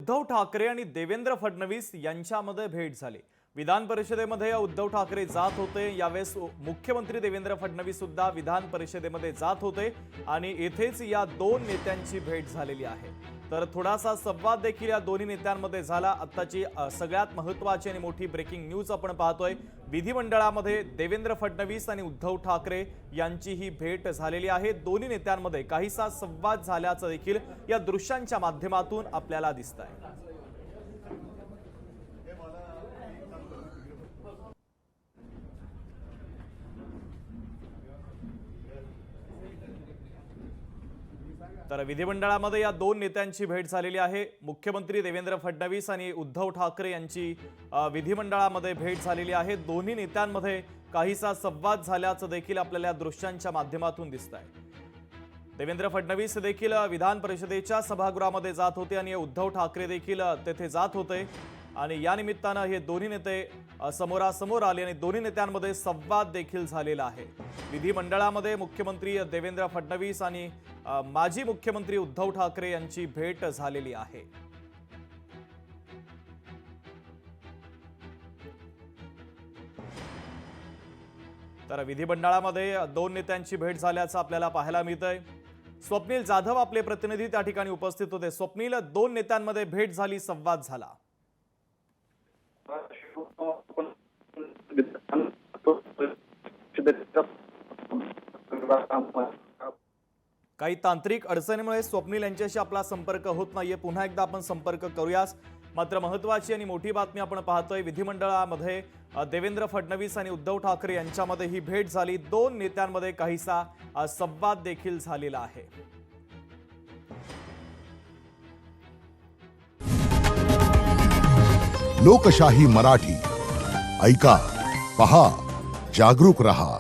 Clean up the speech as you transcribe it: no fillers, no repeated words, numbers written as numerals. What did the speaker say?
उद्धव ठाकरे आणि देवेंद्र फडणवीस यांच्यामध्ये भेट झाली। विधान परिषदेमध्ये उद्धव ठाकरे जात होते, यावेळेस मुख्यमंत्री देवेंद्र फडणवीस सुद्धा विधान परिषदेमध्ये जात होते आणि येथेच या दोन नेत्यांची भेट झालेली आहे। तर थोडासा संवाद देखील या दोन्ही नेत्यांमध्ये झाला। आत्ताची सगळ्यात महत्त्वाची आणि मोठी ब्रेकिंग न्यूज आपण पाहतोय। विधिमंडळामध्ये देवेंद्र फडणवीस आणि उद्धव ठाकरे यांची ही भेट झालेली आहे। दोन्ही नेत्यांमध्ये काहीसा संवाद झाल्याचं देखील या दृश्यांच्या माध्यमातून आपल्याला दिसतंय। तर विधिमंडळामध्ये या दोन नेत्यांची भेट झालेली आहे। मुख्यमंत्री देवेंद्र फडणवीस आणि उद्धव ठाकरे यांची विधिमंडळामध्ये भेट झालेली आहे। दोन्ही नेत्यांमध्ये काहीसा संवाद झाल्याचं देखील आपल्याला या दृश्यांच्या माध्यमातून दिसतंय। देवेंद्र फडणवीस देखील विधान परिषदेच्या सभागृहामध्ये जात होते आणि उद्धव ठाकरे देखील तेथे जात होते आणि या निमित्ताने हे दोन्ही नेते समोरासमोर आले आणि दोन्ही नेत्यांमध्ये संवाद देखील झालेला आहे। विधिमंडळामध्ये मुख्यमंत्री देवेंद्र फडणवीस आणि माजी मुख्यमंत्री उद्धव ठाकरे यांची भेट झालेली आहे। तर विधिमंडळामध्ये दोन नेत्यांची भेट झाल्याचं आपल्याला पाहायला मिळतंय। स्वप्नील जाधव आपले प्रतिनिधी त्या ठिकाणी उपस्थित होते। स्वप्नील, दोन नेत्यांमध्ये भेट झाली, संवाद झाला। काही तांत्रिक अडचणीमुळे स्वप्नील यांच्याशी आपला संपर्क होत नाहीये। पुन्हा एकदा आपण संपर्क करूयास। मात्र महत्त्वाची आणि मोठी बातमी आपण पाहतोय, विधिमंडळामध्ये देवेंद्र फडणवीस आणि उद्धव ठाकरे यांच्यामध्ये ही भेट झाली। दोन नेत्यांमध्ये काहीसा संवाद देखील झालेला आहे। लोकशाही मराठी ऐका, पहा, जागरूक रहा।